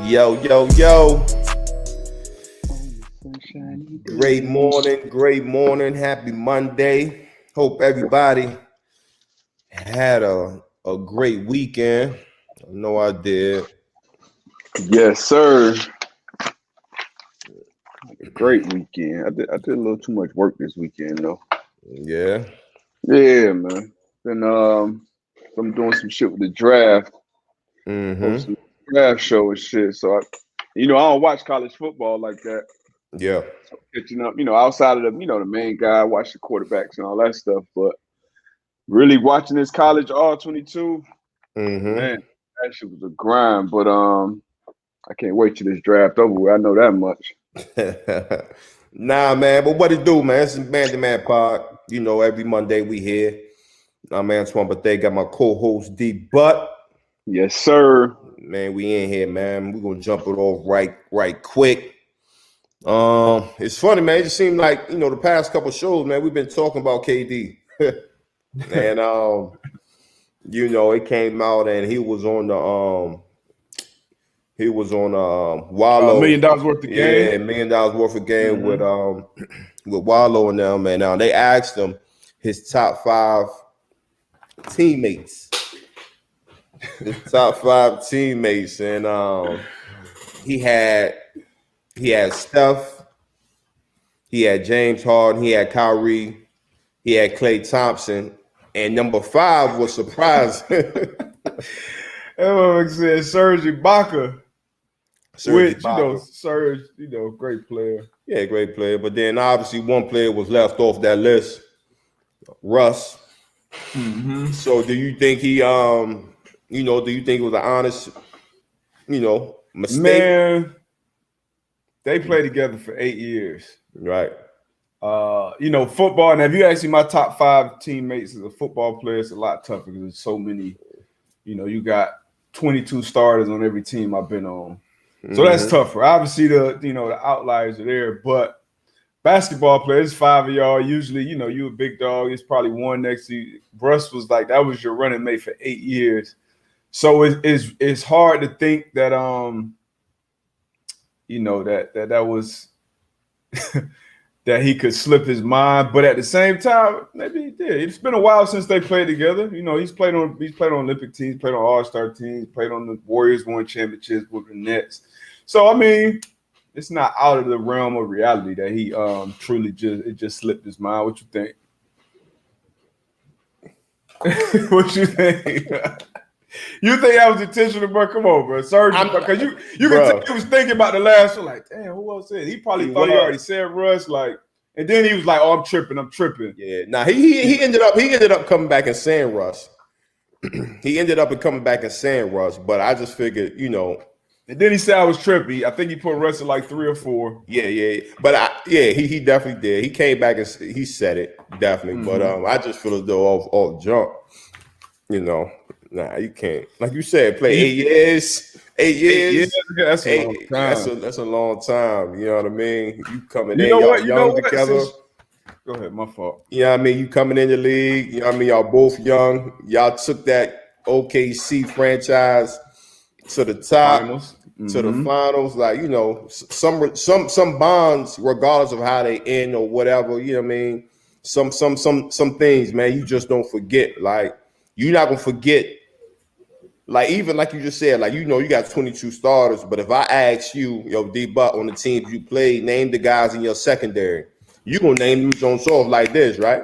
Yo, yo, yo. Great morning. Happy Monday. Hope everybody had a great weekend. I know I did. Yes, sir. Great weekend. I did a little too much work this weekend though. Yeah. Yeah, man. Then I'm doing some shit with the draft. Hosting a draft show and shit. So I don't watch college football like that. Yeah. So catching up, outside of the main guy, I watch the quarterbacks and all that stuff. But really watching this college all 22, man, that shit was a grind. But I can't wait till this draft over with. I know that much. Nah, man. But what it do, man? It's Man to Man Pod. You know, every Monday we here. I'm Antoine, but they got my co-host D Butt. Yes, sir. Man, we in here, man. We're gonna jump it off right quick. It's funny, man. It just seemed like, the past couple shows, man, we've been talking about KD. And it came out and he was on Wallow. $1 million worth of game. Yeah, $1 million worth of game with Wallow and them. And now they asked him his top 5 teammates. His top 5 teammates. And he had Steph, he had James Harden, he had Kyrie, he had Klay Thompson, and number 5 was surprising. Everyone said Serge Ibaka. Serge, great player. Yeah, great player. But then obviously one player was left off that list, Russ. So do you think he, do you think it was an honest, mistake? Man, they played together for 8 years. Right. Football. And if you ask me my top 5 teammates as a football player, it's a lot tougher because there's so many. You got 22 starters on every team I've been on. So that's tougher. Obviously, the outliers are there, but basketball players, 5 of y'all, usually, you a big dog. It's probably one next to you. Russ was like, that was your running mate for 8 years. So it's hard to think that, that was that he could slip his mind, but at the same time, maybe he did. It's been a while since they played together. He's played on Olympic teams, played on All-Star teams, played on the Warriors, won championships with the Nets. So I mean, it's not out of the realm of reality that he truly just slipped his mind. What you think? What you think? You think that was intentional, bro? Come on, bro. Serge, because you can tell he was thinking about the last one, like, damn, who else said? He probably thought he already said Russ, like, and then he was like, oh, I'm tripping. Yeah, nah, he ended up coming back and saying Russ. He ended up coming back and saying Russ, but I just figured, And then he said I was trippy. I think he put Russ at like 3 or 4. Yeah. But he definitely did. He came back and he said it, definitely. But I just feel as though off jump, nah, you can't. Like you said, play 8 years. 8 years. That's a long time. That's a long time. You know what I mean? You coming in, y'all young together. Go ahead, my fault. You know what I mean? You coming in the league. You know what I mean? Y'all both young. Y'all took that OKC franchise to the top, to the finals. Like, some bonds, regardless of how they end or whatever. You know what I mean? Some things, man, you just don't forget. Like, you're not gonna forget. Like, even like you just said, like, you got 22 starters, but if I ask you, D-Buck, on the teams you played, name the guys in your secondary, you gonna name them on sort of like this, right?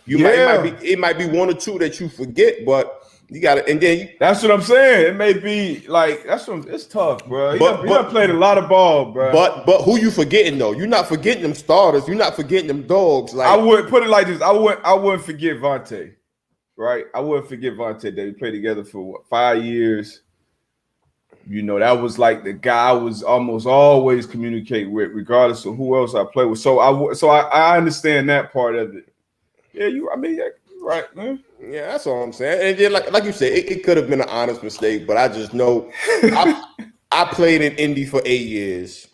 It might be 1 or 2 that you forget, but you got to, and then that's what I'm saying. It may be like it's tough, bro. You played a lot of ball, bro. But who you forgetting though? You're not forgetting them starters. You're not forgetting them dogs. Like, I would put it like this. I wouldn't forget Vontae. Right, I wouldn't forget Vontae that we played together for 5 years. That was like the guy I was almost always communicating with, regardless of who else I played with. So I understand that part of it. Yeah, you're right, man. Yeah, that's all I'm saying. And then, like you said, it could have been an honest mistake, but I just know I played in Indy for 8 years.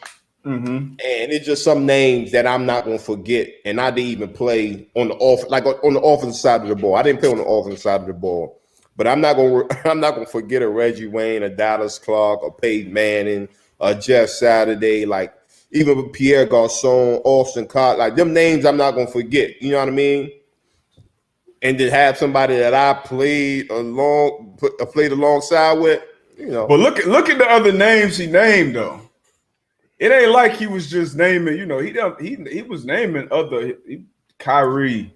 And it's just some names that I'm not gonna forget. And I didn't even play on the offensive side of the ball. I didn't play on the offensive side of the ball. But I'm not gonna forget a Reggie Wayne, a Dallas Clark, a Peyton Manning, a Jeff Saturday, like even Pierre Garcon, Austin Cott, like them names I'm not gonna forget. You know what I mean? And to have somebody that I played alongside with, you know. But look at the other names he named though. It ain't like he was just naming, he was naming other Kyrie,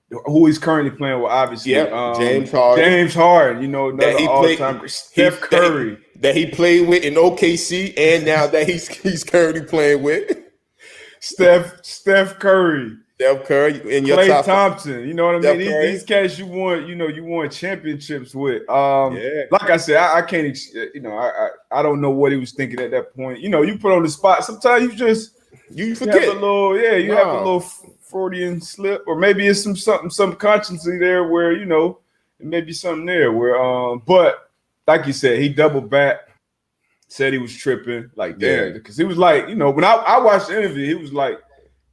who he's currently playing with, obviously. James Harden. Another all-time. Steph Curry. That he played with in OKC, and now that he's currently playing with. Steph Curry. Steph Curry in your Klay top Thompson, you know what I mean? These cats you won championships with. Like I said, I can't, I don't know what he was thinking at that point. You put on the spot. Sometimes you forget. Have a little Freudian slip, or maybe it's some conscience there where it may be something there where but like you said, he doubled back, said he was tripping, like damn, because he was like, when I watched the interview, he was like,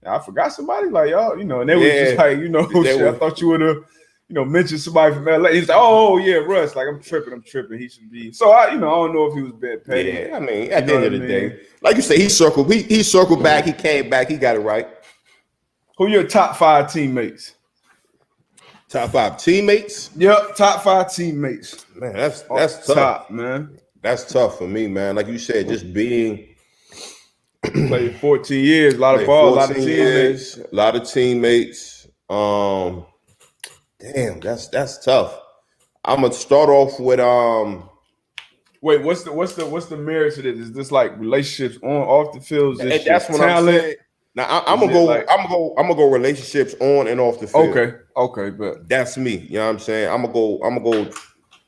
I forgot somebody, like y'all, and they were just like, I thought you would have, mentioned somebody from LA. He's like, oh yeah, Russ, like I'm tripping. He should be. So I don't know if he was being petty. Yeah, I mean, at the end of the day, like you said, he circled back, he came back, he got it right. Who your top 5 teammates? Top 5 teammates? Yep, top 5 teammates. Man, that's tough, top, man. That's tough for me, man. Like you said, just being. Played 14 years, a lot of ball, a lot of teammates. A lot of teammates. Damn, that's tough. I'm gonna start off with Wait, what's the merits of this? Is this like relationships on off the field? And that's what I'm saying. Now I'm gonna go relationships on and off the field. Okay, but that's me. You know what I'm saying? I'm gonna go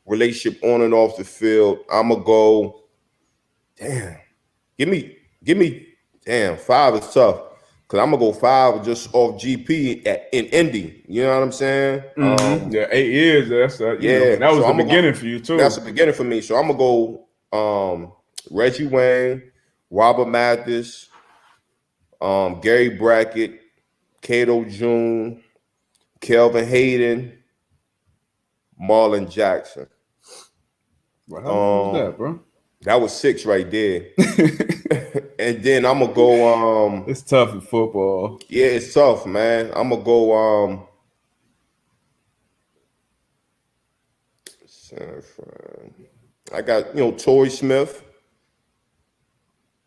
relationship on and off the field. I'm gonna go. Damn, give me. Damn, 5 is tough because I'm gonna go 5 just off GP in Indy. You know what I'm saying? Mm-hmm. 8 years. That was the beginning for you too. That's the beginning for me. So I'm gonna go Reggie Wayne, Robert Mathis, Gary Brackett, Cato June, Kelvin Hayden, Marlon Jackson. How much was that, bro? That was 6 right there. And then I'm gonna go. It's tough in football. Yeah, it's tough, man. I'm gonna go. I got Torrey Smith,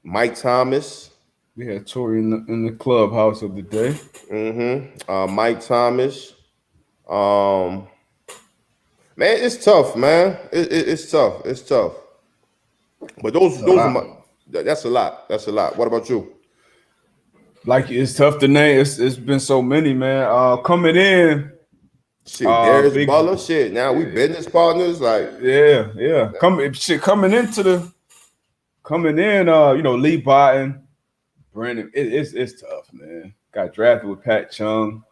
Mike Thomas. We had Torrey in the clubhouse of the day. Mm-hmm. Mike Thomas. Man, it's tough, man. It's tough. It's tough. But those are that's a lot. That's a lot. What about you? Like, it's tough to name. It's been so many, man. Coming in. Shit, there's Butler. Shit, now we business partners. Like, yeah. Coming in, Lee Barton, Brandon. It's tough, man. Got drafted with Pat Chung.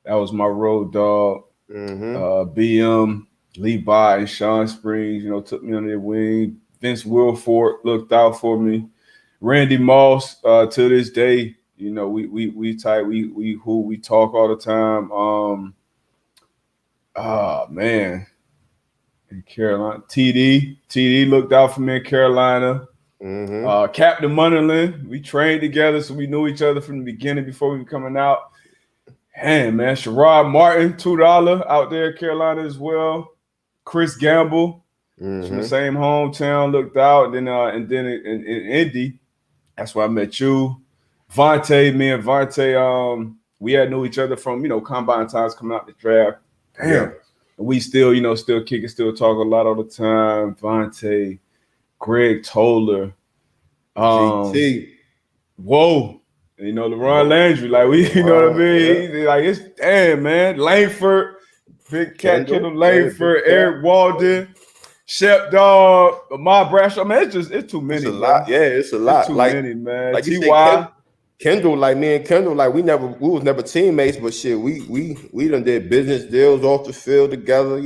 That was my road dog. Mm-hmm. BM, Lee Barton, Sean Springs, took me under their wing. Vince Wilfork looked out for me. Randy Moss, to this day, we tight. We talk all the time. Man, in Carolina, TD looked out for me in Carolina. Mm-hmm. Captain Munderland, we trained together, so we knew each other from the beginning before we were coming out. Man, Sherrod Martin, $2 out there in Carolina as well. Chris Gamble. Mm-hmm. From the same hometown, looked out, and then in Indy, that's where I met you, Vontae. Me and Vontae, we had knew each other from combine times coming out the draft. Damn, yeah. And we still kicking, still talk a lot all the time. Vontae, Greg Toller, GT. Whoa, LeRon Landry, like what I mean? Yeah. Like, it's damn, man. Langford, Big Cat Kendall Langford, Eric Walden. Shep Dog, Ahmad Bradshaw, man, it's too many. It's a lot. Yeah, it's a lot. It's too many, man. Like T.Y. Kendall, like me and Kendall, like we was never teammates, but shit, we done did business deals off the field together.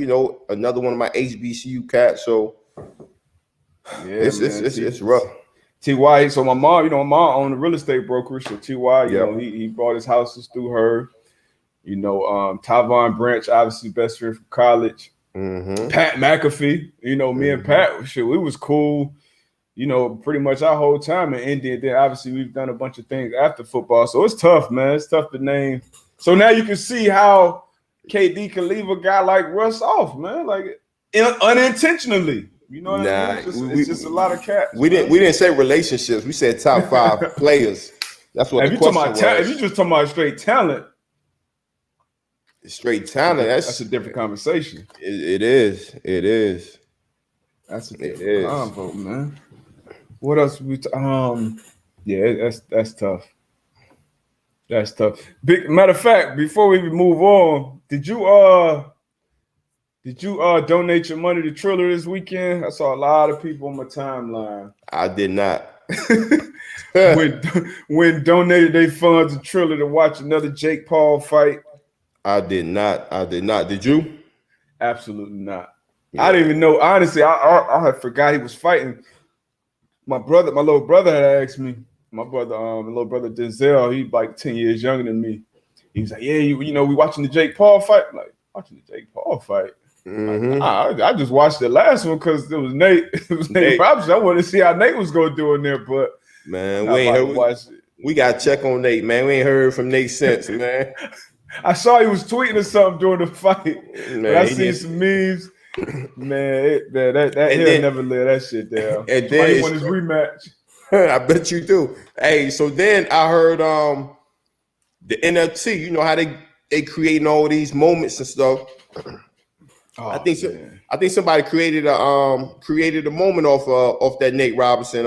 Another one of my HBCU cats. So yeah, it's rough. T.Y. So my mom owned a real estate brokerage. So T.Y. He bought his houses through her. Tavon Branch, obviously best friend from college. Pat McAfee. You know, me and Pat, shit, we was cool. You know, pretty much our whole time in India. Then obviously we've done a bunch of things after football. So it's tough, man. It's tough to name. So now you can see how KD can leave a guy like Russ off, man. Like unintentionally. You know what I mean? It's just a lot of cats. We didn't say relationships. We said top 5 players. That's what the question was. If you just talking about straight talent, that's a different conversation. It is. That's a different convo, man. What else yeah, that's tough. That's tough. Matter of fact, before we move on, did you donate your money to Triller this weekend? I saw a lot of people on my timeline. I did not. when donated their funds to Triller to watch another Jake Paul fight. I did not. Did you? Absolutely not. Yeah. I didn't even know. Honestly, I had forgot he was fighting. My little brother had asked me. My little brother Denzel, he's like 10 years younger than me. He was like, "Yeah, you know, we watching the Jake Paul fight." I'm like, watching the Jake Paul fight. Like, I just watched the last one because it was Nate. Nate Robinson. I wanted to see how Nate was gonna do in there, but man, we got to check on Nate, man. We ain't heard from Nate since, man. I saw he was tweeting or something during the fight. Man, I seen some memes. Man, he'll never let that shit down. And then he won his rematch. I bet you do. Hey, so then I heard the NFT. You know how they creating all these moments and stuff. Oh, I think somebody created a moment off that Nate Robinson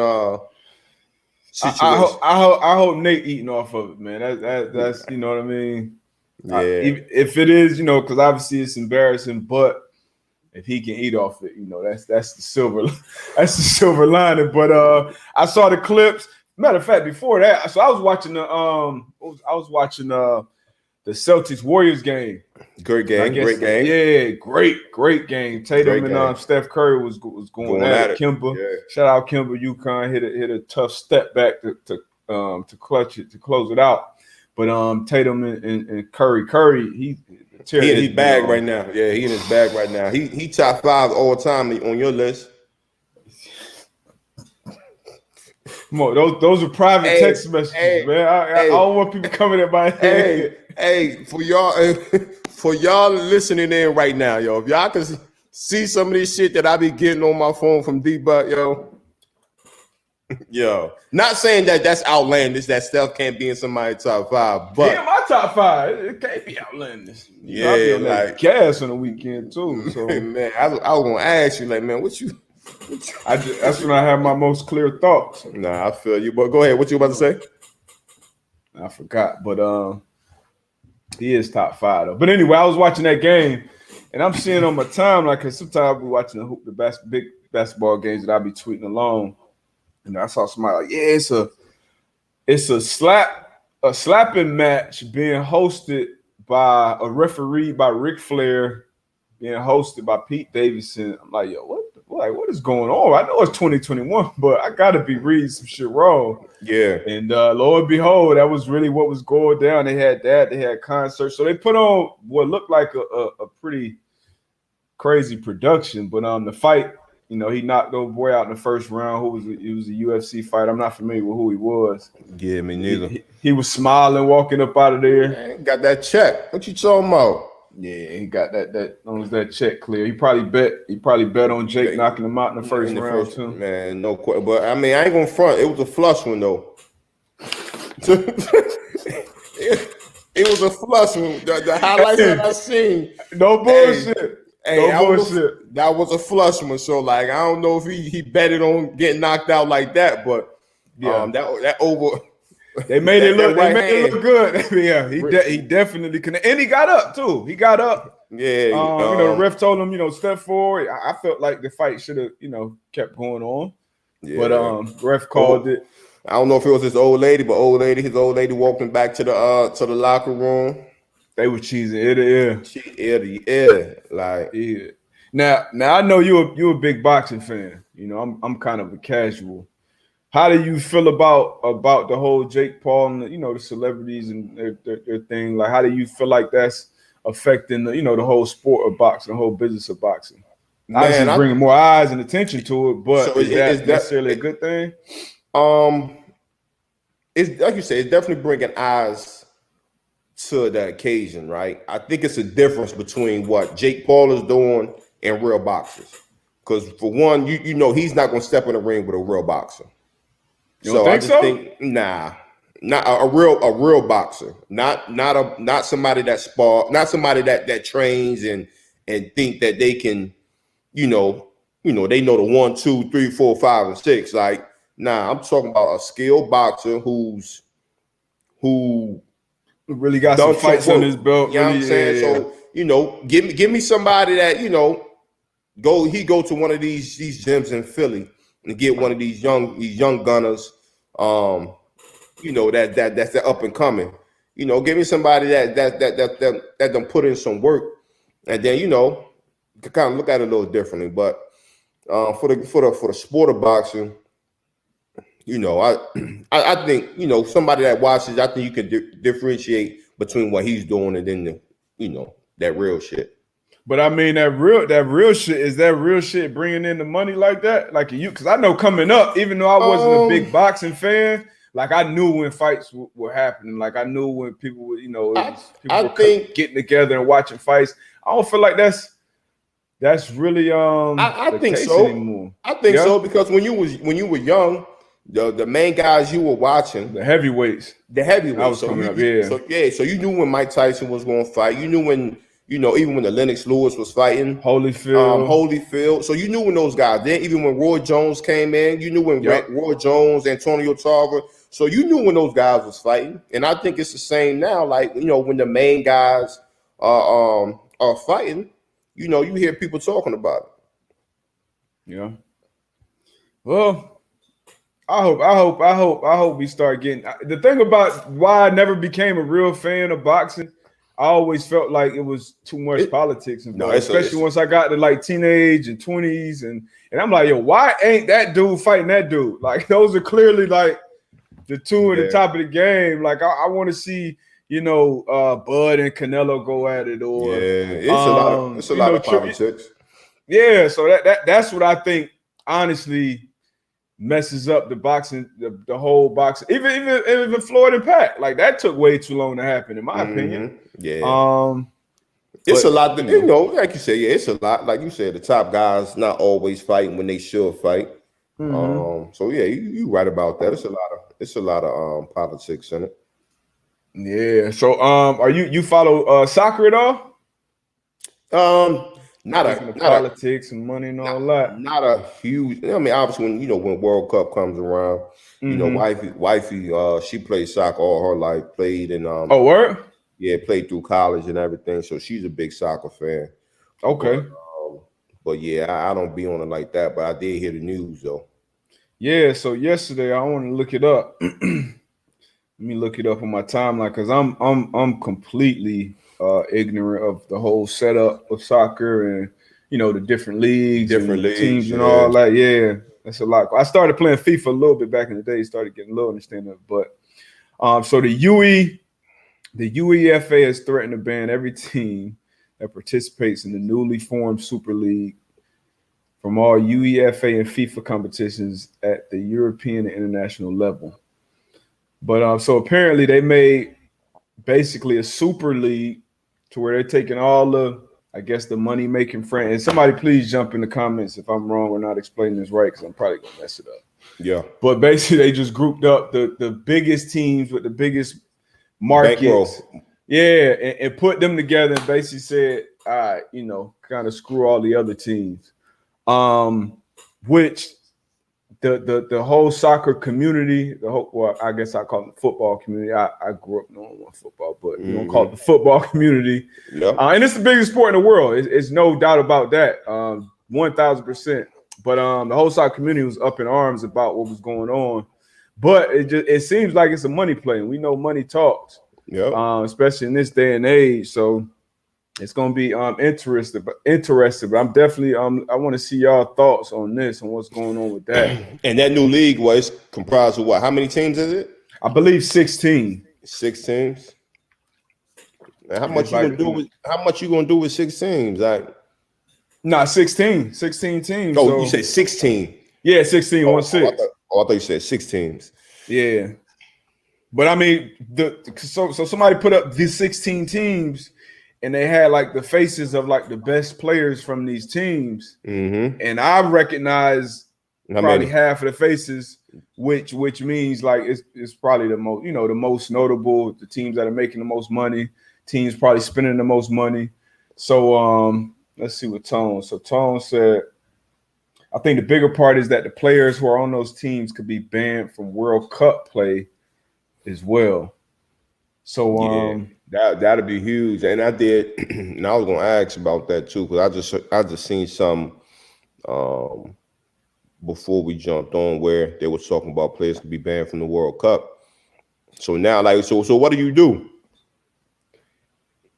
situation. I hope Nate eating off of it, man. That's you know what I mean. Yeah. If it is, you know, because obviously it's embarrassing, but if he can eat off it, you know, that's the silver lining. But I saw the clips. Matter of fact, before that, so I was watching the Celtics Warriors game. Great game. Yeah, great game. Tatum and Steph Curry was going at it. Kemba, shout out Kemba, UConn hit a tough step back to clutch it, to close it out. But Tatum and Curry, he in his bag right now. Yeah, he in his bag right now. He top 5 all time on your list. Come on, those are private text messages, man. I don't want people coming at my head. Hey, for y'all listening in right now, yo, if y'all can see some of this shit that I be getting on my phone from D-Butt, yo, not saying that that's outlandish, that Steph can't be in somebody's top 5, but in my top 5, it can't be outlandish. Yeah, I be on that gas on the weekend too. So man, I was gonna ask you, like, man, that's when I have my most clear thoughts. Nah, I feel you, but go ahead. What you about to say? I forgot, but he is top 5 though. But anyway, I was watching that game, and I'm seeing on my timeline, because sometimes I'll be watching the big basketball games that I'll be tweeting along. And I saw somebody like, yeah, it's a slapping match being hosted by a referee by Ric Flair, being hosted by Pete Davidson. I'm like, yo, what is going on? I know it's 2021, but I gotta be reading some shit wrong. Yeah. And lo and behold, that was really what was going down. They had concerts, so they put on what looked like a pretty crazy production. But the fight, you know, he knocked old boy out in the first round. He was a UFC fighter. I'm not familiar with who he was. Yeah, me neither. He was smiling, walking up out of there. Man, got that check. What you talking about? Yeah, he got that check clear. He probably bet on Jake knocking him out in the first round too. Man, no question. But I mean, I ain't gonna front. It was a flush one though. It was a flush one. The highlights that I seen. No bullshit. That was a flush one. So like, I don't know if he betted on getting knocked out like that, but that over. They made it look good. Yeah, he definitely connected, and he got up too. He got up. Yeah, you know, the ref told him, step forward. I felt like the fight should have, kept going on. Yeah. But ref called it. I don't know if it was his old lady, but his old lady walked him back to the locker room. They were cheesing ear to ear. Like, yeah. Now I know you a big boxing fan. I'm kind of a casual. How do you feel about the whole Jake Paul and the celebrities and their thing? Like, how do you feel like that's affecting the the whole sport of boxing, the whole business of boxing. Man, obviously bringing more eyes and attention to it, but so is that necessarily a good thing? It's like you said, it's definitely bringing eyes to the occasion, right? I think it's a difference between what Jake Paul is doing and real boxers. Because for one, you know he's not going to step in the ring with a real boxer. You don't think not a real boxer, not somebody that not somebody that trains and think that they can, they know the 1, 2, 3, 4, 5, and 6. Like, nah, I'm talking about a skilled boxer who really got some fights on his belt. You know what I'm saying? Yeah. So, give me somebody that, go to one of these gyms in Philly and get one of these young gunners, that's up and coming. Give me somebody that done put in some work, and then kind of look at it a little differently. But for the sport of boxing, I think somebody that watches, I think you can differentiate between what he's doing and then that real shit. But I mean that real shit, is that real shit bringing in the money like that? Like because I know coming up, even though I wasn't a big boxing fan, like I knew when fights were happening. Like I knew when people were, getting together and watching fights. I don't feel like that's really I think so. Anymore. I think so, because when you were young, the main guys you were watching, the heavyweights. I was coming up, yeah. So you knew when Mike Tyson was going to fight. You knew when even when the Lennox Lewis was fighting, Holyfield. So you knew when those guys. Then even when Roy Jones came in, you knew when Roy Jones, Antonio Tarver. So you knew when those guys was fighting. And I think it's the same now. Like when the main guys are fighting, you hear people talking about it. Yeah. Well, I hope we start getting. The thing about why I never became a real fan of boxing, I always felt like it was too much politics involved, especially once I got to like teenage and 20s, and I'm like, yo, why ain't that dude fighting that dude? Like those are clearly like the two at the top of the game. Like I want to see, Bud and Canelo go at it, or it's a lot of politics. Yeah, so that's what I think honestly messes up the boxing, the whole boxing. Even Floyd and Pat, like that took way too long to happen, in my opinion. Yeah. It's a lot that, like you say, it's a lot. Like you said, the top guys not always fighting when they should fight. So yeah, you right about that. It's a lot of politics in it. Yeah. So are you follow soccer at all? Not politics and money and all that. Not a huge. I mean, obviously when World Cup comes around, wifey, she played soccer all her life. Played in word? Yeah, played through college and everything. So she's a big soccer fan. Okay. But yeah, I don't be on it like that. But I did hear the news though. Yeah. So yesterday, I want to look it up. Let me look it up on my timeline, because I'm completely ignorant of the whole setup of soccer and the different leagues, teams, and all that. Yeah, that's a lot. I started playing FIFA a little bit back in the day. Started getting a little understanding of it, but so the UEFA has threatened to ban every team that participates in the newly formed Super League from all UEFA and FIFA competitions at the European and international level. But so apparently they made basically a super league to where they're taking all the, I guess, the money making friends. And somebody please jump in the comments if I'm wrong or not explaining this right, because I'm probably gonna mess it up. Yeah. But basically they just grouped up the biggest teams with the biggest markets. Yeah, and put them together and basically said, all right, kind of screw all the other teams. Which the whole soccer community, I guess I call it the football community. I grew up knowing football, but you don't call it the football community. Yeah. And it's the biggest sport in the world. It's no doubt about that. 1,000%. But the whole soccer community was up in arms about what was going on. But it seems like it's a money play, and we know money talks. Yeah. Especially in this day and age. So it's gonna be interesting, but I'm definitely I want to see y'all thoughts on this and what's going on with that. And that new league was comprised of what? How many teams is it? I believe 16. 6 teams. And how much you gonna do with 6 teams? Like, 16 teams. Oh, so. You said 16. Yeah, 16 on 6. I thought you said 6 teams. Yeah, but I mean, so somebody put up these 16 teams, and they had like the faces of like the best players from these teams, and I recognize probably half of the faces, which means like it's probably the most, the most notable, the teams that are making the most money, teams probably spending the most money. So let's see what Tone. So Tone said, I think the bigger part is that the players who are on those teams could be banned from World Cup play as well. So that'd be huge. And I did, and I was gonna ask about that too, because I just seen some before we jumped on where they were talking about players could be banned from the World Cup. So now, like, so what do you do?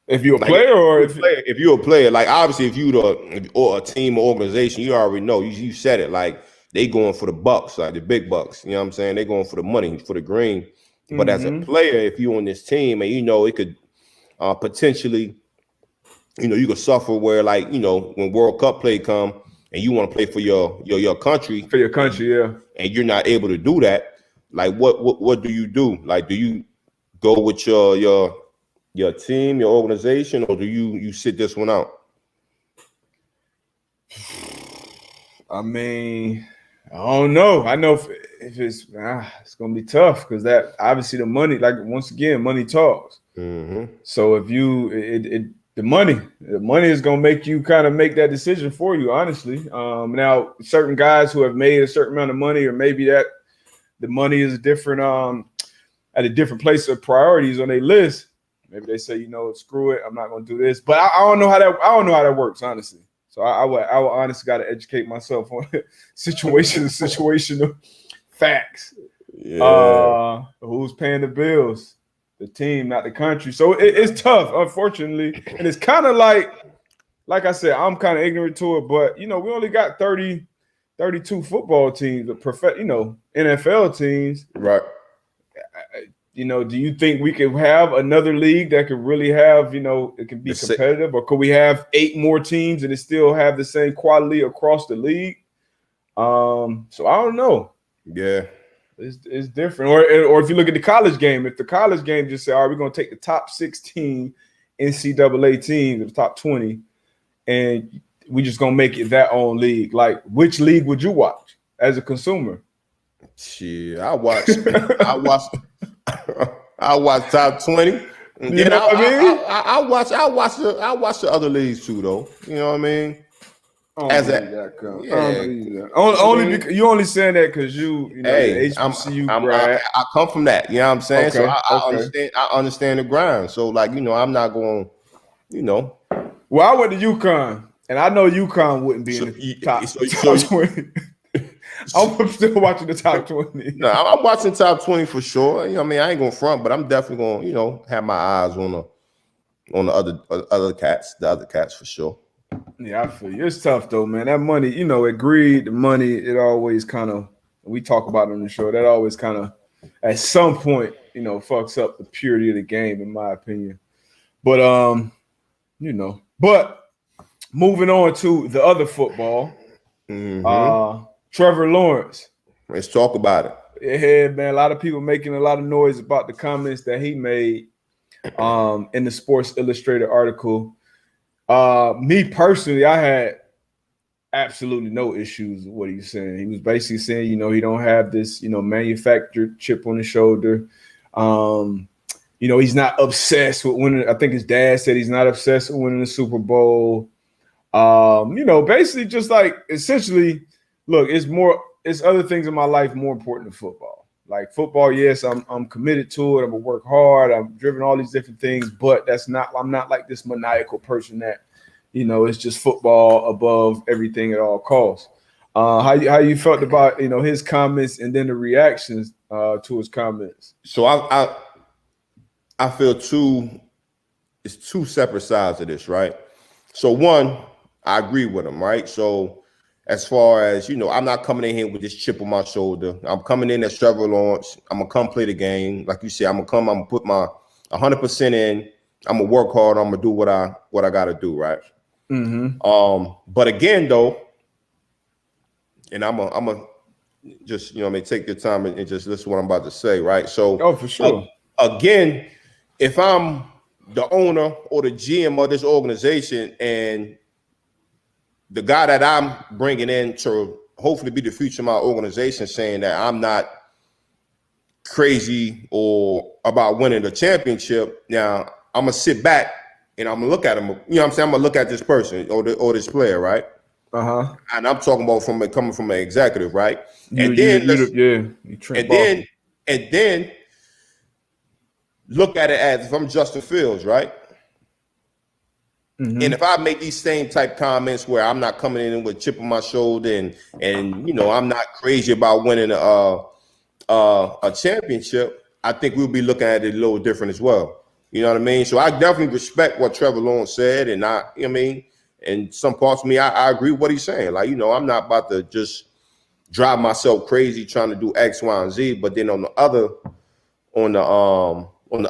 If you're a player, or if you're a player, like obviously if you or a team or organization, you already know. You said it, like they going for the bucks, like the big bucks. You know what I'm saying? They going for the money, for the green. But as a player, if you're on this team and it could potentially, you could suffer where, like, when World Cup play come and you want to play for your country, and you're not able to do that, like what do you do? Like, do you go with your team, your organization, or do you sit this one out? I mean, I don't know. I know if it's gonna be tough, because that obviously the money, like, once again, money talks. So if the money is gonna make you kind of make that decision for you, honestly. Now certain guys who have made a certain amount of money, or maybe that the money is different at a different place of priorities on their list, maybe they say, screw it, I'm not gonna do this. But I don't know how that works, honestly. So I would honestly got to educate myself on situational facts. Yeah. Who's paying the bills? The team, not the country. So it's tough, unfortunately. And it's kind of like I said, I'm kind of ignorant to it, but we only got 32 football teams, NFL teams. Right. Do you think we could have another league that could really have, it can be competitive, or could we have 8 more teams and it still have the same quality across the league? So I don't know. Yeah. It's different. Or if you look at the college game, if the college game just say, all right, we're going to take the top 16 NCAA teams, the top 20, and we just going to make it that own league. Like, which league would you watch as a consumer? Shit, I watch top 20. And then I watch the other leagues too, though. You know what I mean? Only because you only saying that because HBCU grad. I come from that. You know what I'm saying? Okay, so I understand the grind. So, like, I'm not going. Well, I went to UConn, and I know UConn wouldn't be in the top 20. I'm still watching the top 20. No, I'm watching top 20 for sure. I mean, I ain't gonna front, but I'm definitely gonna, have my eyes on the other cats for sure. Yeah, I feel you. It's tough though, man. That money, it greed, the money, it always kind of, we talk about it on the show, that always kind of at some point, fucks up the purity of the game, in my opinion. But but moving on to the other football, Trevor Lawrence. Let's talk about it. Yeah, man. A lot of people making a lot of noise about the comments that he made in the Sports Illustrated article. Me personally, I had absolutely no issues with what he was saying. He was basically saying, he don't have this, manufactured chip on his shoulder. He's not obsessed with winning. I think his dad said he's not obsessed with winning the Super Bowl. Basically just like essentially, look, it's other things in my life more important than football. Like football, yes, I'm committed to it. I'm gonna work hard. I'm driven all these different things, but I'm not like this maniacal person that, it's just football above everything at all costs. How you felt about, his comments and then the reactions to his comments? So I feel it's two separate sides of this, right? So one, I agree with him, right? So as far as, I'm not coming in here with this chip on my shoulder. I'm coming in as Trevor Lawrence. I'm going to come play the game. Like you said, I'm going to put my 100% in. I'm gonna work hard. I'm gonna do what I got to do, right? But again, though, and I'm gonna just take your time and just listen to what I'm about to say, right? So, for sure. Again, if I'm the owner or the GM of this organization, and the guy that I'm bringing in to hopefully be the future of my organization, saying that I'm not crazy or about winning the championship, now I'm gonna sit back and I'm gonna look at him. You know what I'm saying? I'm gonna look at this person or this player, right? And I'm talking about coming from an executive, right? And then look at it as if I'm Justin Fields, right? And if I make these same type comments where I'm not coming in with a chip on my shoulder and I'm not crazy about winning a championship, I think we'll be looking at it a little different as well. You know what I mean? So I definitely respect what Trevor Lawrence said, and and some parts of me, I agree with what he's saying. Like, I'm not about to just drive myself crazy trying to do X, Y, and Z. But then on the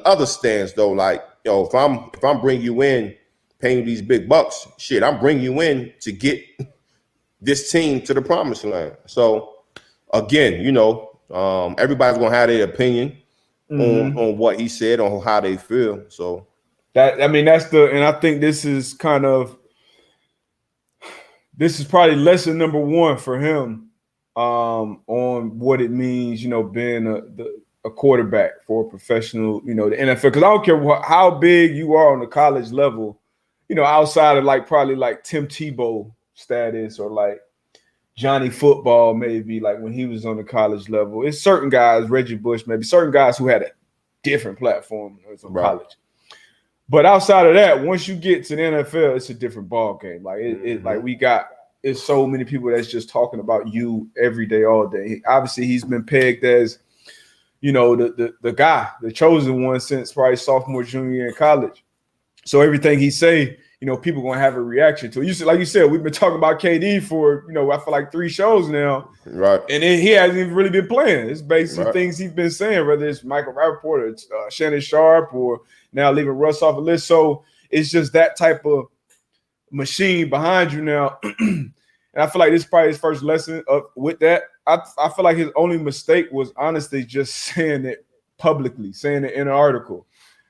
other stands, though, like, if I'm bringing you in, paying you these big bucks, shit, I'm bringing you in to get this team to the promised land. So again, everybody's gonna have their opinion on what he said, on how they feel. So and I think this is probably lesson number one for him on what it means, being a quarterback for a professional, the NFL. Because I don't care how big you are on the college level, outside of probably Tim Tebow status or Johnny Football, maybe when he was on the college level. It's certain guys, Reggie Bush, maybe certain guys who had a different platform in college. But outside of that, once you get to the NFL, it's a different ball game. It's so many people that's just talking about you every day, all day. Obviously, he's been pegged as, the guy, the chosen one since probably sophomore, junior year in college. So everything he say, people gonna have a reaction to it. Like you said, we've been talking about KD for, I feel like 3 shows now. Right. And he hasn't even really been playing. It's basically things he's been saying, whether it's Michael Rappaport or Shannon Sharp or now leaving Russ off the list. So it's just that type of machine behind you now. And I feel like this is probably his first lesson with that. I feel like his only mistake was honestly just saying it publicly, saying it in an article.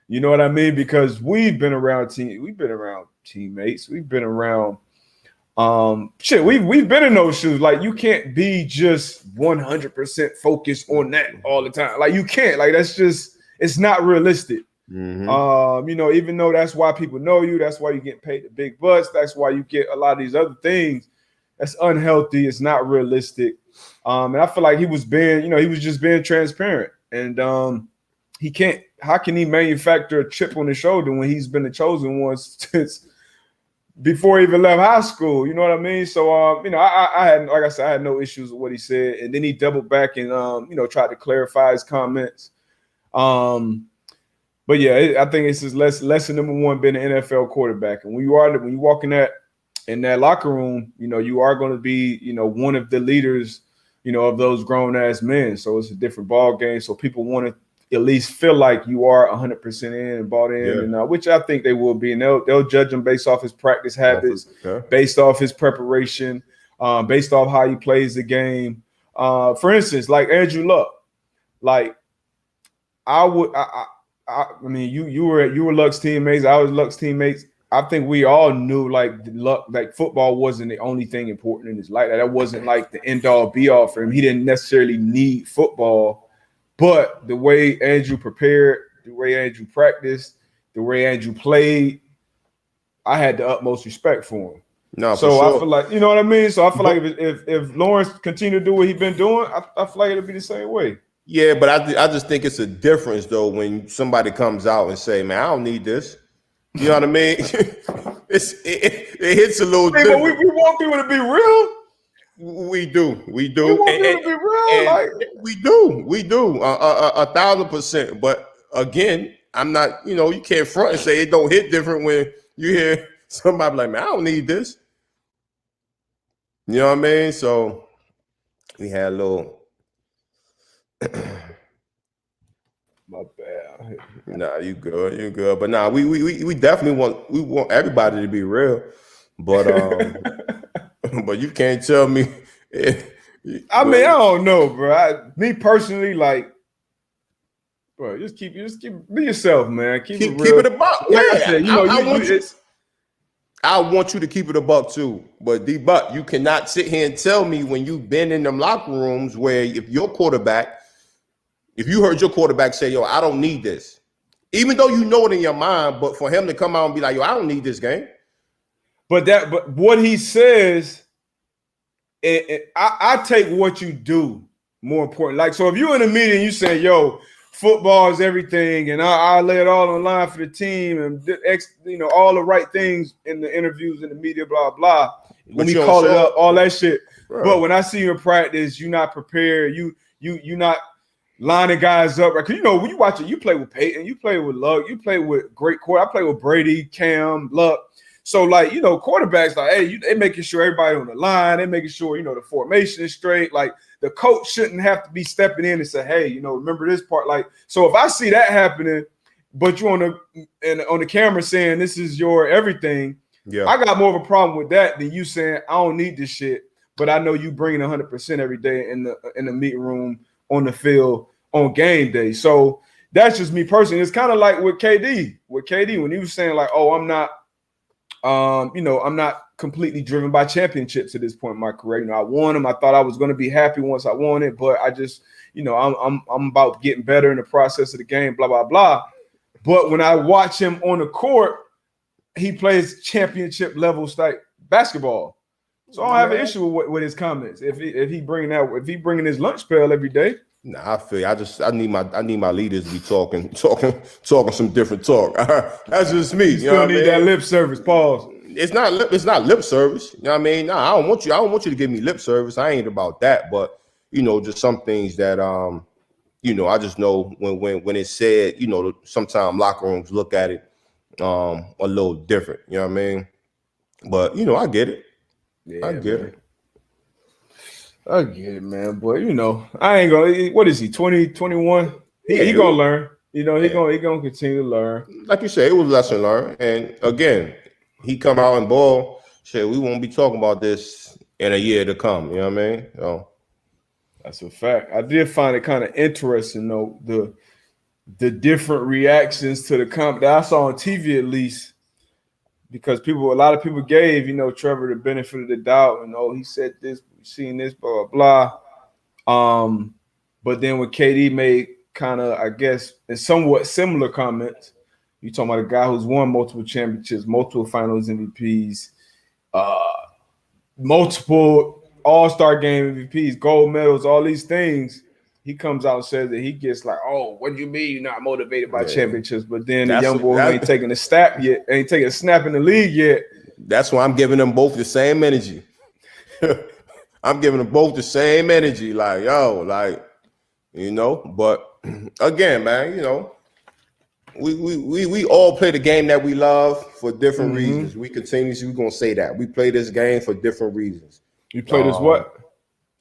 You know what I mean? Because we've been around teammates. We've been around we've been in those shoes. Like, you can't be just 100% focused on that all the time. Like, you can't. Like, that's just, it's not realistic. Even though that's why people know you, that's why you get paid the big bucks, that's why you get a lot of these other things. That's unhealthy. It's not realistic. And I feel like he was just being transparent. And he can't. How can he manufacture a chip on his shoulder when he's been the chosen one since before he even left high school? You know what I mean? So, I had, like I said, I had no issues with what he said, and then he doubled back and tried to clarify his comments. But yeah, I think it's his lesson number one, being an NFL quarterback. And when you walk in that locker room, you are going to be, one of the leaders, of those grown ass men. So it's a different ball game. So people want to at least feel like you are 100% in and bought in, and which I think they will be. And they'll judge him based off his practice habits, based off his preparation, based off how he plays the game. For instance, like Andrew Luck, I mean, you were Luck's teammates. I was Luck's teammates. I think we all knew Luck, football wasn't the only thing important in his life. That wasn't the end all be all for him. He didn't necessarily need football. But the way Andrew prepared, the way Andrew practiced, the way Andrew played, I had the utmost respect for him. No, so for sure. I feel like, you know what I mean? So I feel like if Lawrence continued to do what he's been doing, I feel like it'll be the same way. Yeah, but I just think it's a difference, though, when somebody comes out and say, man, I don't need this. You know what I mean? it hits a little different. But we want people to be real. We do. We want people to be real. We do. 1,000%. But again, I'm not, you can't front and say it don't hit different when you hear somebody like, man, I don't need this. You know what I mean? So we had a little My bad. Nah, you good. But nah, we definitely want everybody to be real. But but you can't tell me. I mean, I don't know, bro. Me personally, like, bro, just keep be yourself, man. Keep it real. Keep it a buck. Like Yeah, I said, I want you to keep it a buck too. But D-Buck, you cannot sit here and tell me when you've been in them locker rooms where if you heard your quarterback say, yo, I don't need this. Even though you know it in your mind, but for him to come out and be like, yo, I don't need this game. But what he says, I take what you do more important. Like, so if you're in a meeting, you say, yo, football is everything, and I lay it all on the line for the team, and all the right things in the interviews in the media, blah blah. When we call it up, all that shit. Bro. But when I see you in practice, you're not prepared. You're not lining guys up, right? Because when you watch it, you play with Peyton, you play with Luck, you play with great core. I play with Brady, Cam, Luck. So, like, quarterbacks, like, hey, they making sure everybody on the line. They making sure, the formation is straight. Like, the coach shouldn't have to be stepping in and say, hey, remember this part. Like, so if I see that happening, but you on the camera saying this is your everything, yeah, I got more of a problem with that than you saying I don't need this shit, but I know you bringing 100% every day in the meeting room, on the field, on game day. So that's just me personally. It's kind of like with KD. When he was saying, like, oh, I'm not. I'm not completely driven by championships at this point in my career. I won them. I thought I was going to be happy once I won it, but I just, I'm about getting better in the process of the game, blah, blah, blah. But when I watch him on the court, he plays championship level like basketball. So I don't have an issue with his comments. If he bringing his lunch pail every day. Nah, I feel you. I need my leaders to be talking some different talk. That's just me. You still need that lip service. Pause. It's not lip service. You know what I mean? Nah, I don't want you to give me lip service. I ain't about that. But just some things that I just know when it's said, sometimes locker rooms look at it a little different. You know what I mean? But I get it. Yeah, I get it. I get it, man. But I ain't gonna. What is he? 20, 21? He gonna learn. He gonna continue to learn. Like you said, it was lesson learned. And again, he come out and ball. Shit, we won't be talking about this in a year to come. You know what I mean? So that's a fact. I did find it kind of interesting, though, the different reactions to the comment that I saw on TV, at least. Because a lot of people gave, Trevor the benefit of the doubt, and he said this, we've seen this, blah, blah, blah. But then when KD made kind of, I guess, in somewhat similar comments, you talking about a guy who's won multiple championships, multiple finals MVPs, multiple all-star game MVPs, gold medals, all these things. He comes out and says that he gets like, oh, what do you mean you're not motivated by championships? But then the young boy ain't taking a snap yet, ain't taking a snap in the league yet. That's why I'm giving them both the same energy. I'm giving them both the same energy. Like, yo, but again, man, we all play the game that we love for different reasons. We're going to say that. We play this game for different reasons. You play this what?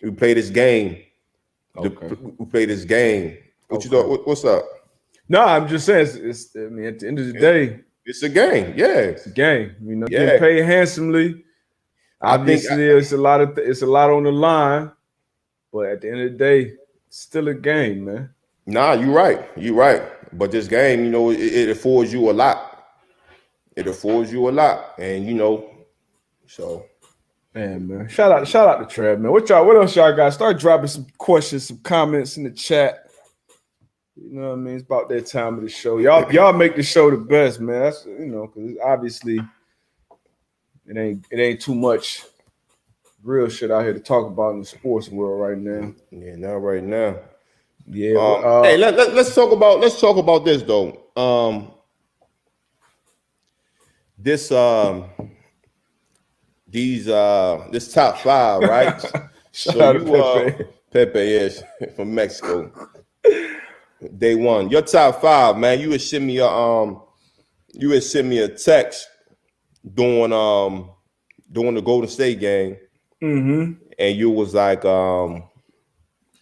We play this game. Okay. We play this game. What you thought? What's up? No, I'm just saying. It's at the end of the day, it's a game. Yeah, it's a game. Getting paid handsomely. Obviously, it's a lot on the line, but at the end of the day, it's still a game, man. Nah, you're right. But this game, it affords you a lot. It affords you a lot, and so. Man. Shout out to Trev, man. What else y'all got? Start dropping some questions, some comments in the chat. You know what I mean? It's about that time of the show. Y'all make the show the best, man. That's because obviously it ain't too much real shit out here to talk about in the sports world right now. Yeah, not right now. Yeah. Hey, let's talk about this though. This top five, right? So Pepe, yes, from Mexico. Day one. Your top five, man. You had sent me a text during the Golden State game. Mm-hmm. And you was like,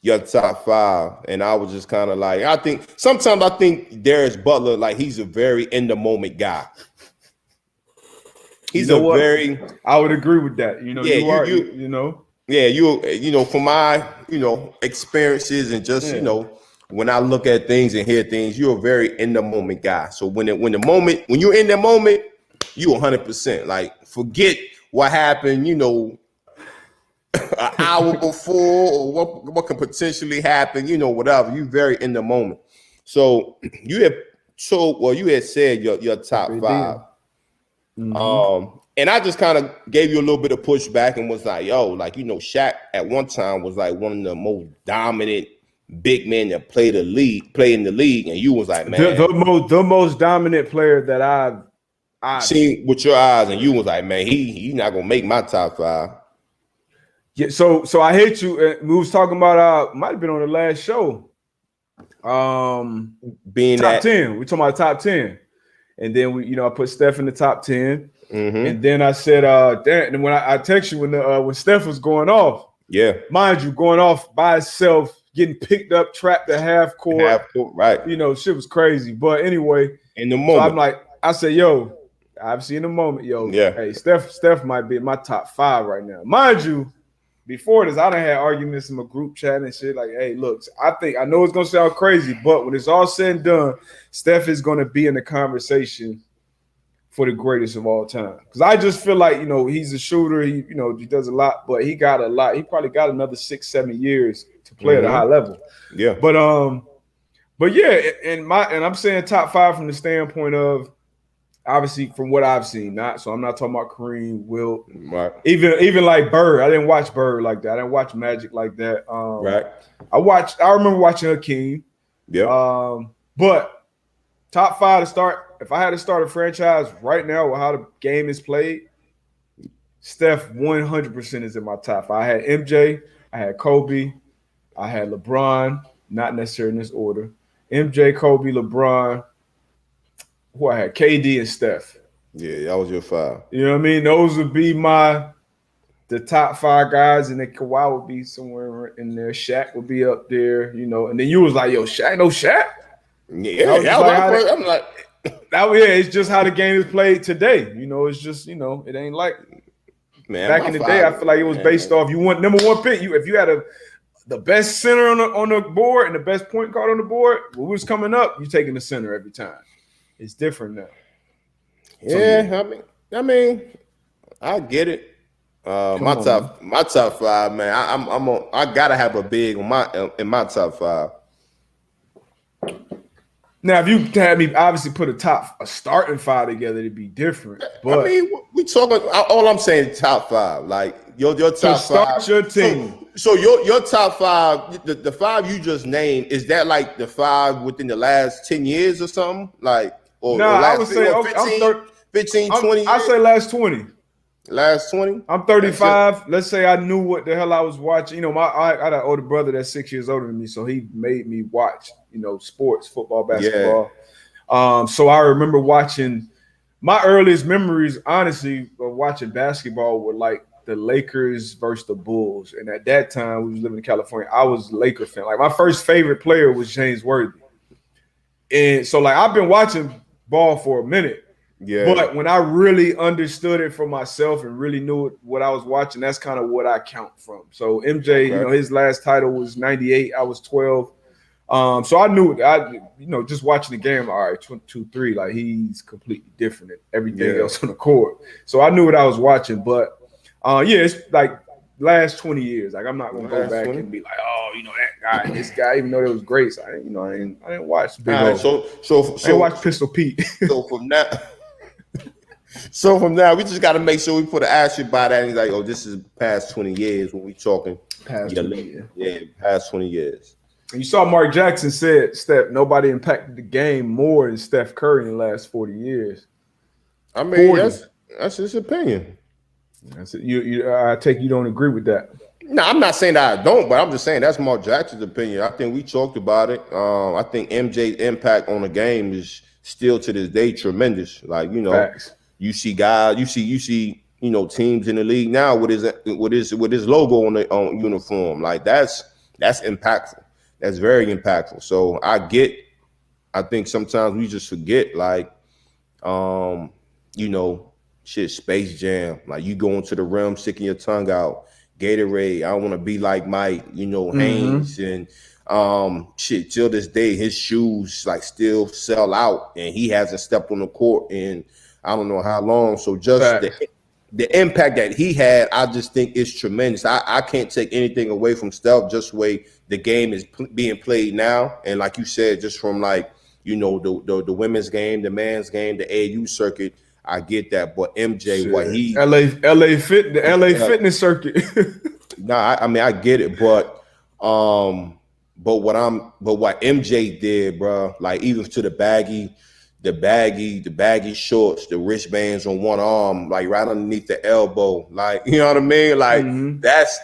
your top 5, and I was just kind of like, I think Darius Butler, like, he's a very in the moment guy. He's I would agree with that. You know, from my experiences and just when I look at things and hear things, you're a very in the moment guy. So when you're in the moment, you 100%. Like, forget what happened, an hour before, or what can potentially happen, whatever. You very in the moment. So you had said your top 5. Mm-hmm. And I just kind of gave you a little bit of pushback and was like, Shaq at one time was like one of the most dominant big men that play in the league, and you was like, man, the most dominant player that I've seen with your eyes, and you was like, man, he not gonna make my top 5. Yeah, so I hit you. We was talking about might have been on the last show. Being top 10. We talking about top 10, and then I put Steph in the top 10, and then I said, and when I text you when Steph was going off, mind you, going off by itself, getting picked up, trapped at half court, right? Shit was crazy. But anyway, in the moment, so I'm like, I said, yo, obviously in the moment, hey, Steph might be in my top 5 right now, mind you. Before this, I done had arguments in my group chat and shit. Like, hey, look, I know it's gonna sound crazy, but when it's all said and done, Steph is gonna be in the conversation for the greatest of all time. Because I just feel like he's a shooter. He he does a lot, but he got a lot. He probably got another 6-7 years to play at a high level. Yeah. But yeah, and I'm saying top 5 from the standpoint of, obviously, from what I've seen, so I'm not talking about Kareem, Wilt, right? Even like Bird. I didn't watch Bird like that. I didn't watch Magic like that. Right. I remember watching Hakeem. Yeah. But top 5 to start. If I had to start a franchise right now with how the game is played, Steph 100% is in my top 5. I had MJ, I had Kobe, I had LeBron, not necessarily in this order. MJ, Kobe, LeBron. Who I had, KD and Steph. Yeah, that was your 5. You know what I mean? Those would be the top 5 guys, and then Kawhi would be somewhere in there. Shaq would be up there, and then you was like, yo, Shaq, no Shaq? Yeah, I'm like, it's just how the game is played today. It's just, it ain't like back in the day. I feel like it was based off, you want number 1 pick. If you had the best center on the board and the best point guard on the board, when we was coming up, you taking the center every time. It's different now. Yeah, I mean, I get it. My top 5, man. I gotta have a big in my top 5. Now, if you had me obviously put a starting 5 together, it'd be different. But I mean, we talking. All I'm saying, top 5. Like your top 5. Start your team. So your top 5, the 5 you just named, is that like the 5 within the last 10 years or something? Like. I would say 15, 20 years? I say last 20. Last 20? I'm 35. Let's say I knew what the hell I was watching. I got an older brother that's 6 years older than me, so he made me watch, sports, football, basketball. Yeah. So I remember watching. My earliest memories, honestly, of watching basketball were like the Lakers versus the Bulls. And at that time, we was living in California. I was a Laker fan. Like, my first favorite player was James Worthy. And so, like, I've been watching ball for a minute. Yeah. But when I really understood it for myself and really knew what I was watching, that's kind of what I count from. So MJ, his last title was 98. I was 12. So I knew, just watching the game, all right, 2-3, like, he's completely different than everything else on the court. So I knew what I was watching. But, it's like last 20 years. Like, I'm not going to go back 20? And be like, oh, that guy and this guy, even though it was great. So I didn't watch Big O. So I didn't watch Pistol Pete. So from now, we just got to make sure we put an asterisk by that. And he's like, oh, this is past 20 years when we talking. Past 20 years. Yeah, past 20 years. And you saw Mark Jackson said, Steph, nobody impacted the game more than Steph Curry in the last 40 years. I mean, that's his opinion. That's it. I take you don't agree with that. No, I'm not saying that I don't, but I'm just saying that's Mark Jackson's opinion. I think we talked about it. I think MJ's impact on the game is still to this day tremendous. Like, Facts. You see guys, you see, teams in the league now with his logo on uniform. Like, that's that's impactful. That's very impactful. So I think sometimes we just forget, like, you know, shit, Space Jam. Like, you go into the rim, sticking your tongue out. Gatorade, I want to be like Mike, you know, Haynes. And shit, till this day, his shoes like still sell out, and he hasn't stepped on the court in I don't know how long. So just the impact that he had, I just think is tremendous. I can't take anything away from Steph, just the way the game is being played now. And like you said, just from like, you know, the women's game, the man's game, the AAU circuit, I get that. But MJ, Shit. what he LA fitness circuit. Nah, I mean I get it, but what MJ did, bro, like even to the baggy shorts, the wristbands on one arm, like right underneath the elbow, like, you know what I mean? Like that's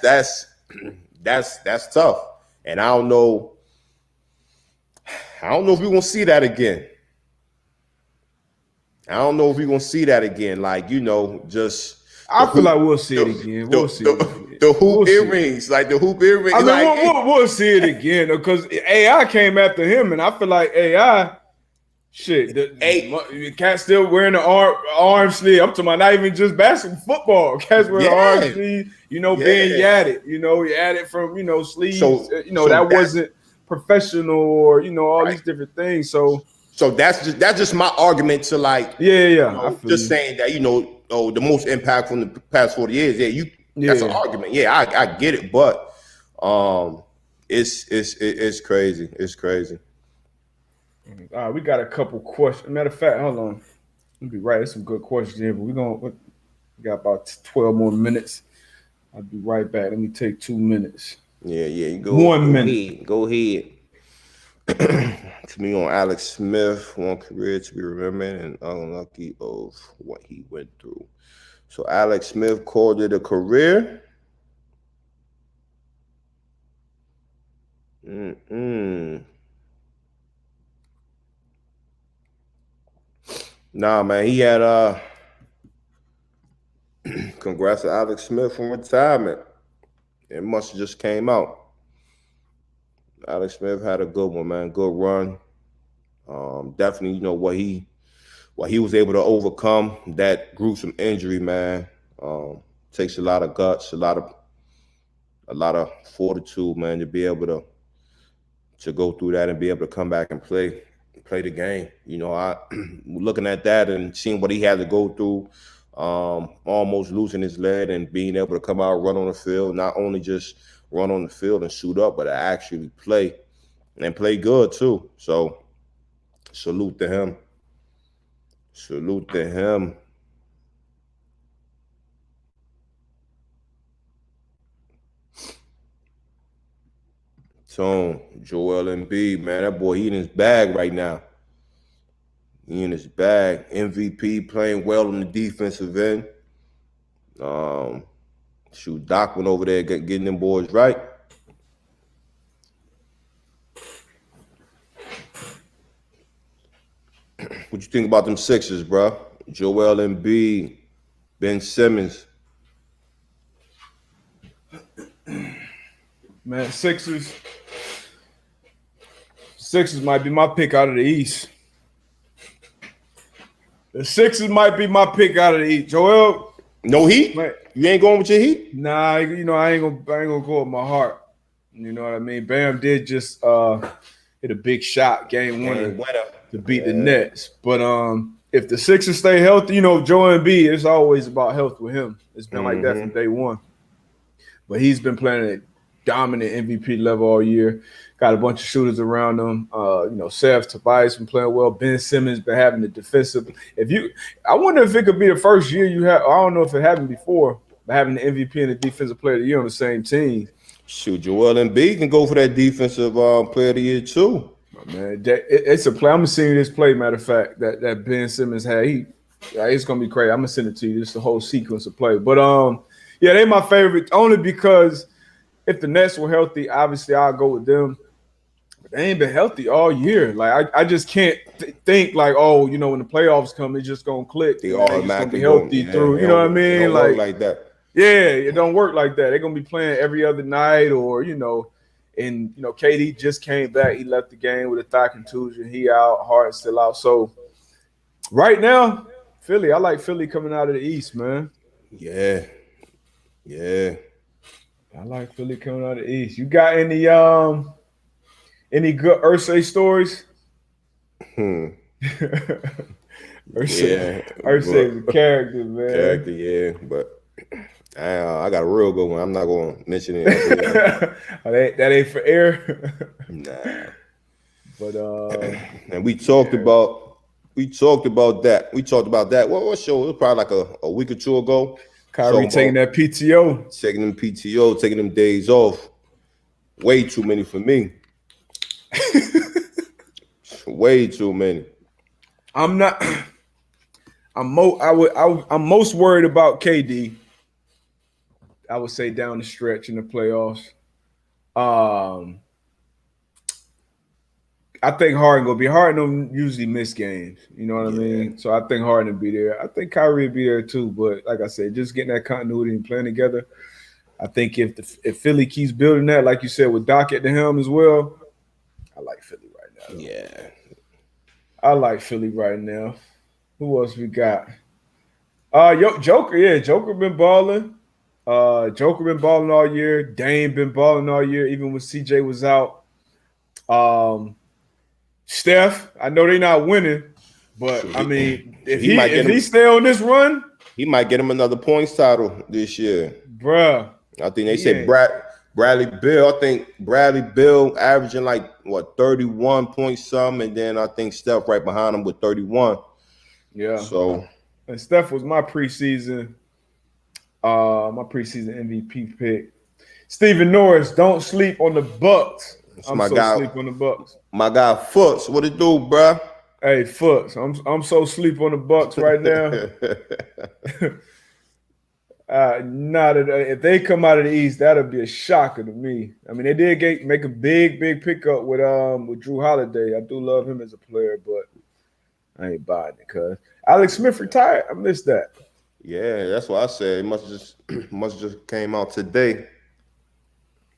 tough. And I don't know if we're gonna see that again. Like, you know, just I feel like we'll see it again. We'll see it again. The hoop earrings, like the hoop earrings. I mean, like, we'll see it again because AI came after him, and I feel like AI, shit, the cat still wearing the arm sleeve. I'm talking about not even just basketball, football. Cat's wearing the arm sleeve, you know, being yadded. You know, yadded from, you know, sleeves. So that wasn't professional, or, you know, all these different things. So that's just my argument to, like, you know, just saying that, you know, the most impact from the past 40 years. That's an argument. Yeah, I get it, but it's crazy. It's crazy. All right, we got a couple questions. Matter of fact, hold on. You'll be right. There's some good questions here, but we got about 12 more minutes. I'll be right back. Let me take 2 minutes. Yeah. You go 1 minute. Go ahead. To me, on Alex Smith, one career to be remembered and unlucky of what he went through. So Alex Smith called it a career. Nah, man, he had congrats to Alex Smith from retirement. It must have just came out. Alex Smith had a good one, man. Good run. Definitely, you know, what he was able to overcome that gruesome injury, man. Takes a lot of guts, a lot of fortitude, man, to be able to go through that and be able to come back and play the game. You know, I looking at that and seeing what he had to go through, almost losing his leg and being able to come out, run on the field, not only just run on the field and suit up, but to actually play and play good too. So salute to him. Tone, Joel Embiid, man, that boy, he in his bag right now. MVP, playing well on the defensive end. Doc went over there getting them boys right. What you think about them Sixers, bro? Joel Embiid, Ben Simmons. Man, Sixers might be my pick out of the East. The Sixers might be my pick out of the East. Joel, no Heat? Man, you ain't going with your Heat? Nah, you know, I ain't gonna go with my heart. You know what I mean? Bam did just hit a big shot, game winner to beat the Nets. But if the Sixers stay healthy, you know, Joel Embiid, it's always about health with him. It's been like that from day one. But he's been playing at dominant MVP level all year. Got a bunch of shooters around him. You know, Seth Tobias been playing well. Ben Simmons been having the defensive. I wonder if it could be the first year you have. I don't know if it happened before, but having the MVP and the Defensive Player of the Year on the same team. Shoot, Joel Embiid can go for that Defensive Player of the Year too. Man, it's a play. I'm gonna send you this play. Matter of fact, that Ben Simmons had. It's gonna be crazy. I'm gonna send it to you. Just the whole sequence of play. But yeah, they're my favorite only because if the Nets were healthy, obviously I'll go with them. But they ain't been healthy all year. Like I just can't think like, oh, you know, when the playoffs come, it's just gonna click. They automatically be healthy through. You know what I mean? Like that. Yeah, it don't work like that. They're gonna be playing every other night, or you know, And, KD just came back. He left the game with a thigh contusion. He out, Harden still out. So right now, Philly, I like Philly coming out of the East, man. Yeah. I like Philly coming out of the East. You got any good Irsay stories? Irsay is a character, man. Character, yeah, but I got a real good one. I'm not going to mention it. That ain't for air. Nah. But and we talked about that. What show? It was probably like a week or two ago. Kyrie taking that PTO. Taking them days off. Way too many for me. Way too many. I'm most worried about KD. I would say down the stretch in the playoffs. I think Harden gonna be. Harden don't usually miss games. You know what I mean? So I think Harden will be there. I think Kyrie will be there too. But like I said, just getting that continuity and playing together. I think if Philly keeps building that, like you said, with Doc at the helm as well, I like Philly right now. Yeah. I like Philly right now. Who else we got? Joker. Yeah, Joker been balling. Joker been balling all year. Dame been balling all year, even when CJ was out. Steph, I know they're not winning, but I mean, if he stay on this run, he might get him another points title this year, bruh. I think they said Bradley Beal. I think Bradley Beal averaging 31 point something, and then I think Steph right behind him with 31. Yeah. So, and Steph was my preseason MVP pick. Stephen Norris, don't sleep on the Bucks. Sleep on the Bucks. My guy Foots, what it do, bruh? Hey, Foots, I'm so sleep on the Bucks right now. If they come out of the East, that'll be a shocker to me. I mean, they did make a big pickup with Drew Holiday. I do love him as a player, but I ain't buying it because Alex Smith retired. I missed that. Yeah, that's what I said. It must just came out today.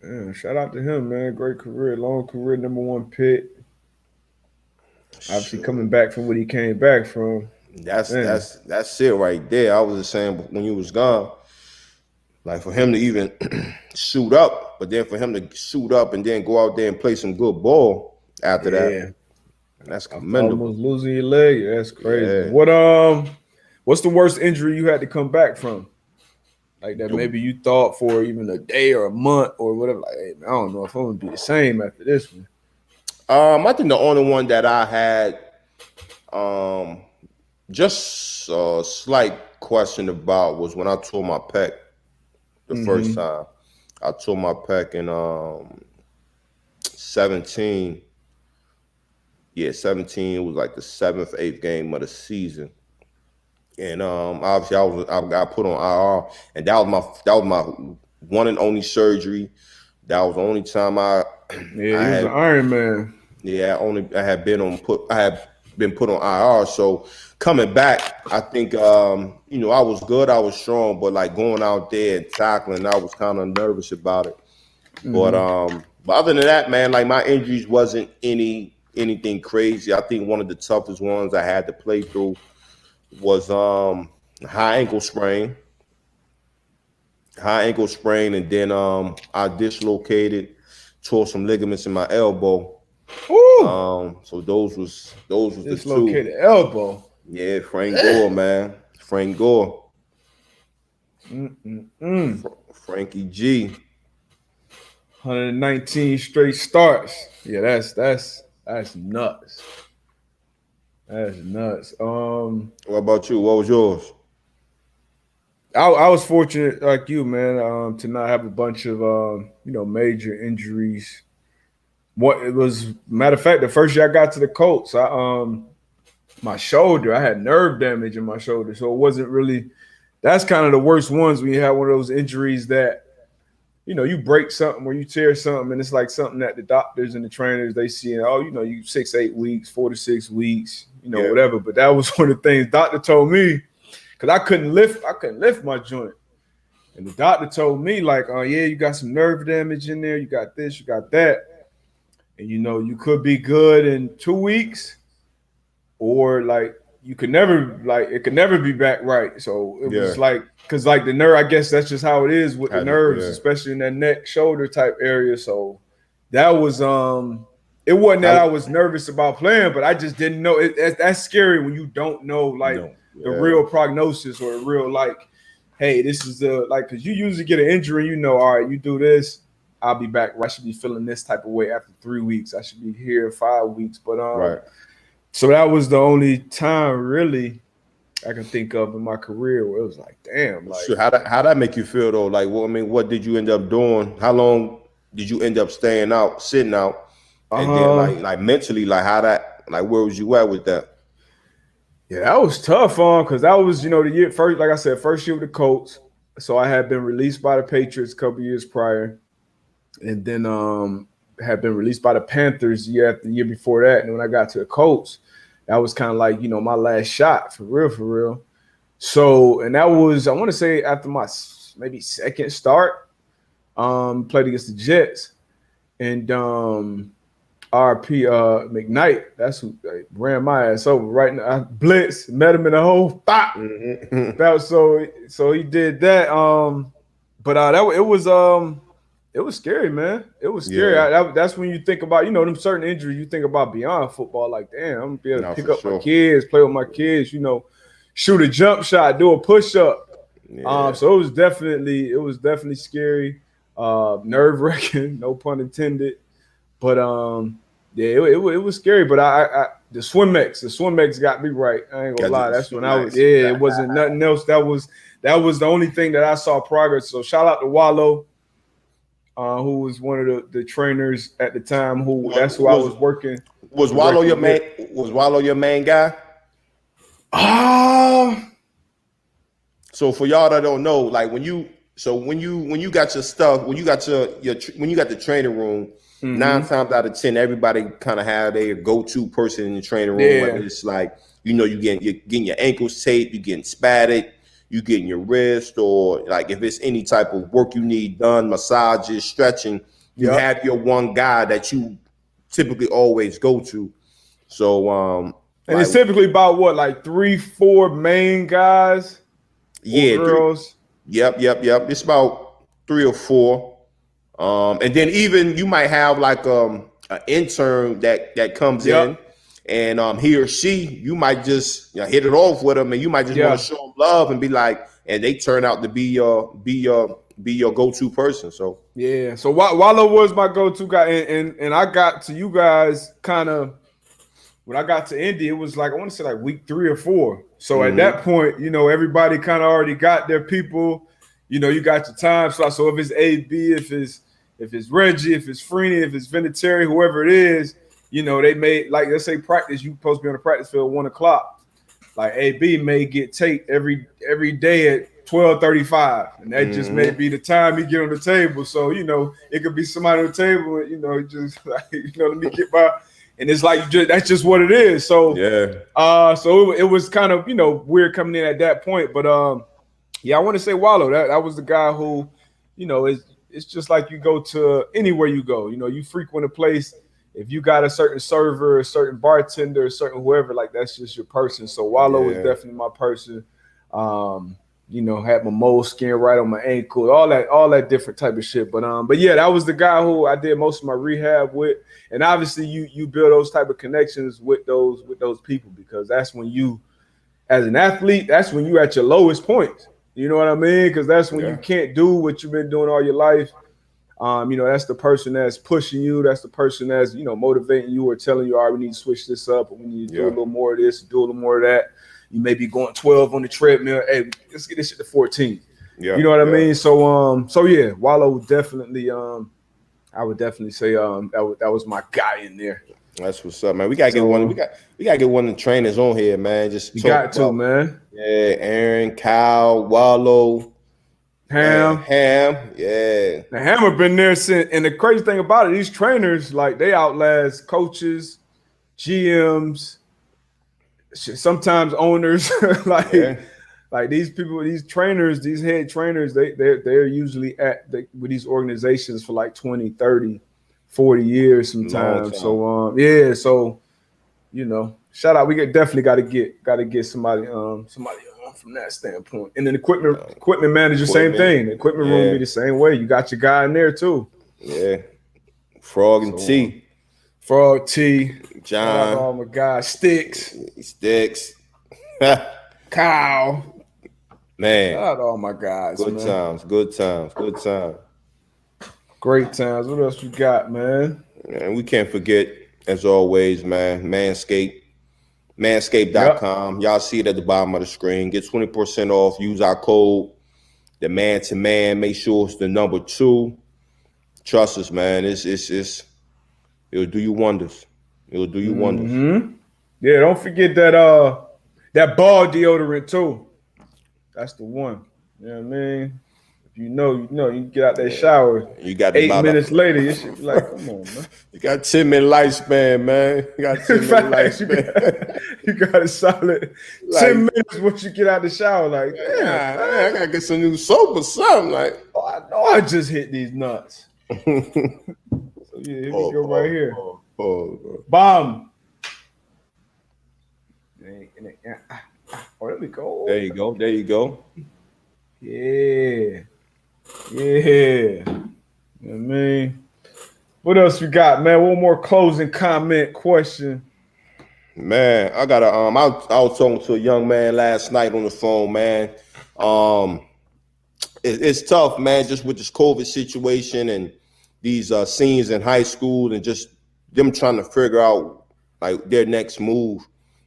Yeah, shout out to him, man. Great career, long career, number one pick. Obviously coming back from what he came back from. That's it right there. I was just saying when you was gone, like for him to even suit up, but then for him to suit up and then go out there and play some good ball after that. That's commendable. Almost losing your leg. That's crazy. Yeah. What's the worst injury you had to come back from? Like that maybe you thought for even a day or a month or whatever. Like, hey, man, I don't know if I'm gonna be the same after this one. I think the only one that I had just a slight question about was when I tore my pec the first time. I tore my pec in 17. Yeah, 17. It was like the 7th, 8th game of the season. And obviously I got put on IR, and that was my one and only surgery. That was the only time I was an Iron Man. Yeah, I had been put on IR. So coming back, I think I was good, I was strong, but like going out there and tackling, I was kind of nervous about it. But other than that, man, like my injuries wasn't anything crazy. I think one of the toughest ones I had to play through was high ankle sprain, and then I dislocated, tore some ligaments in my elbow. So those was the two. Dislocated elbow. Yeah, Frank Gore, man. Frank Gore. Frankie G. 119 straight starts. Yeah, that's nuts. That's nuts. What about you? What was yours? I was fortunate, like you, man, to not have a bunch of major injuries. What it was, matter of fact, the first year I got to the Colts, my shoulder, I had nerve damage in my shoulder, so it wasn't really. That's kind of the worst ones when you have one of those injuries that, you break something or you tear something, and it's like something that the doctors and the trainers they see, and you 6-8 weeks, 4 to 6 weeks, whatever. But that was one of the things doctor told me, because I couldn't lift my joint. And the doctor told me, like, oh, yeah, you got some nerve damage in there. You got this, you got that. And, you could be good in 2 weeks, or, like, it could never be back right. So it was like, because, like, the nerve, I guess that's just how it is with the nerves, especially in that neck, shoulder type area. So that was, it wasn't that I was nervous about playing, but I just didn't know. That's scary when you don't know, like, the real prognosis or the real, like, hey, this is because you usually get an injury, all right, you do this, I'll be back. I should be feeling this type of way after 3 weeks. I should be here in 5 weeks. But so that was the only time really I can think of in my career where it was like, damn. Like, sure. How that make you feel though? Like, well, I mean, what did you end up doing? How long did you end up sitting out? And then like mentally, like where was you at with that? Yeah, that was tough because that was, the year first, like I said, first year with the Colts. So I had been released by the Patriots a couple years prior, and then had been released by the Panthers the year before that. And when I got to the Colts, that was kind of like, my last shot for real. So, and that was, I want to say after my maybe second start, played against the Jets, and RP McKnight, that's who ran my ass over right now. I blitzed, met him in the hole. That was so he did that. But it was scary, man. It was scary. Yeah. That's when you think about, them certain injuries you think about beyond football. Like, damn, I'm gonna be able to pick up my kids, play with my kids, shoot a jump shot, do a push up. Yeah. So it was definitely scary, nerve-wracking, no pun intended. But it was scary. But I the Swimmex got me right. I ain't gonna lie. That's when I was. Yeah, it wasn't nothing else. That was the only thing that I saw progress. So shout out to Wallow, who was one of the trainers at the time. That's who I was working. Was Wallow your main? Was Wallow your main guy? So for y'all that don't know, like when you got your stuff, when you got the training room. 9 times out of 10, everybody kind of have their go-to person in the training room. Yeah. Whether it's like, you're getting your ankles taped, you're getting spatted, you getting your wrist, or like if it's any type of work you need done, massages, stretching, you have your one guy that you typically always go to. So, and it's typically about what, like 3-4 main guys? Yeah, girls. Yep. It's about 3 or 4. And then even you might have like an intern that comes in, and he or she, you might just hit it off with them, and you might just want to show them love and be like, and they turn out to be your go-to person. So yeah, so Wallow was my go-to guy, and I got to you guys kind of when I got to Indy, it was like I want to say like week 3 or 4. So at that point, everybody kind of already got their people. You got your time slot. So if it's AB, if it's Reggie, if it's Freeney, if it's Vinatieri, whoever it is, they may, like, let's say practice, you supposed to be on the practice field 1 o'clock. Like AB may get taped every day at 12:35, and that just may be the time he get on the table. So it could be somebody on the table, just like let me get by, and it's like that's just what it is. So so it was kind of weird coming in at that point, but I want to say Wallow. That was the guy who It's just like you go to anywhere you go. You frequent a place. If you got a certain server, a certain bartender, a certain whoever, like that's just your person. So Wallow was definitely my person. Had my moleskin right on my ankle, all that different type of shit. But yeah, that was the guy who I did most of my rehab with. And obviously you build those type of connections with those people, because that's when you, as an athlete, that's when you at your lowest points. You know what I mean? Because that's when you can't do what you've been doing all your life. That's the person that's pushing you. That's the person that's, motivating you or telling you, all right, we need to switch this up, or we need to do a little more of this, do a little more of that. You may be going 12 on the treadmill. Hey, let's get this shit to 14. Yeah, you know what I mean? So yeah, Wallow definitely. I would definitely say that was my guy in there. That's what's up, man. We gotta get one. We gotta get one of the trainers on here, man. Just you got to, man. Yeah, Aaron, Kyle, Wallow, Ham. Yeah. The Hammer been there since. And the crazy thing about it, these trainers, like, they outlast coaches, GMs, sometimes owners. Like these people, these trainers, these head trainers, they're usually with these organizations for like 20, 30, 40 years sometimes. So so shout out. We definitely got to get somebody from that standpoint. And then equipment manager, same thing. The equipment room be the same way. You got your guy in there too. Yeah. Frog and T. Frog T. John. Oh my God. Sticks. Kyle. Man. Shout out all my guys. Good times. Great times. What else you got, man? And we can't forget, as always, man, Manscaped. Manscaped.com. Yep. Y'all see it at the bottom of the screen. Get 20% off. Use our code, the man to man. Make sure it's the number 2. Trust us, man. It'll do you wonders. Mm-hmm. Yeah, don't forget that ball deodorant too. That's the one. You know what I mean? If you get out that shower. You got 8 minutes later, you should be like, come on, man. You got 10-minute lifespan, man. You got 10-minute lifespan. You got a solid 10 minutes once you get out the shower. Like, damn, I gotta get some new soap or something. Like, I know I just hit these nuts. So here we go right here. Bomb. Oh, there we go. There you go. Yeah. You know what I mean? What else we got, man? One more closing comment question. Man, I got I was talking to a young man last night on the phone, man. It's tough, man, just with this COVID situation and these seniors in high school and just them trying to figure out like their next move.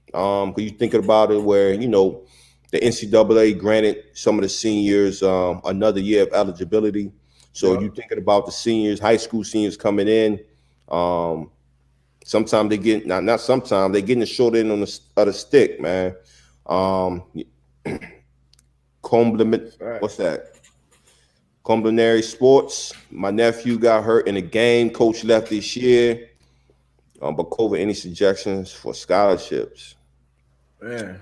Because you thinking about it where, the NCAA granted some of the seniors another year of eligibility. So you thinking about the seniors, high school seniors coming in. Sometimes they get not sometimes they getting the short end on the stick, man. What's that? Complementary sports. My nephew got hurt in a game. Coach left this year. But COVID, any suggestions for scholarships? Man,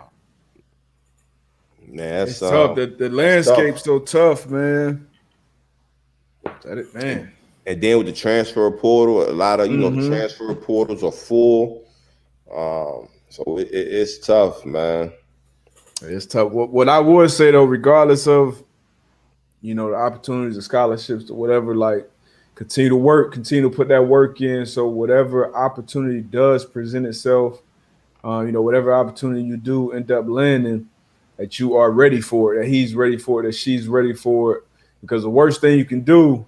that's it's tough. The landscape's so tough, man. Man. And then with the transfer portal, a lot of the transfer portals are full. So it's tough, man. It's tough. What I would say though, regardless of the opportunities, the scholarships, or whatever, like continue to put that work in. So whatever opportunity does present itself, whatever opportunity you do end up landing, that you are ready for it, that he's ready for it, that she's ready for it. Because the worst thing you can do,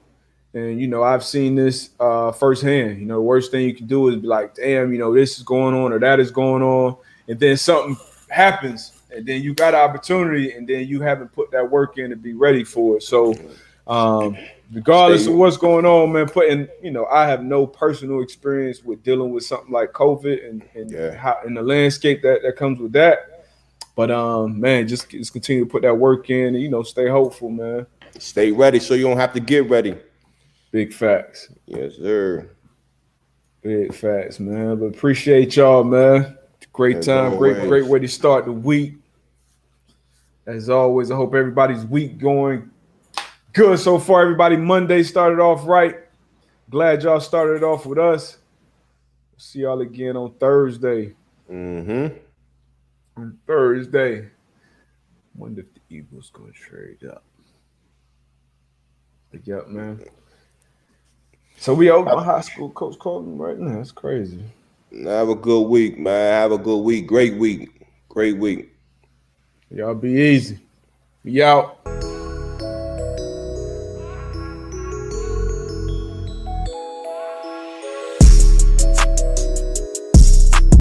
and I've seen this firsthand, the worst thing you can do is be like, damn, this is going on or that is going on, and then something happens, and then you got an opportunity, and then you haven't put that work in to be ready for it. So regardless of what's going on, man, I have no personal experience with dealing with something like COVID and how in the landscape that comes with that. But man, just continue to put that work in and stay hopeful, man. Stay ready so you don't have to get ready. Big facts. Yes, sir. Big facts, man. But appreciate y'all, man. Great time, great way to start the week. As always, I hope everybody's week going good so far. Everybody, Monday started off right. Glad y'all started off with us. See y'all again on Thursday. Mm-hmm. On Thursday. Wonder if the Eagles gonna trade up. Yep, man. So we over my high school coach calling right now. That's crazy. Have a good week, man. Have a good week. Great week. Great week. Y'all be easy. Be out.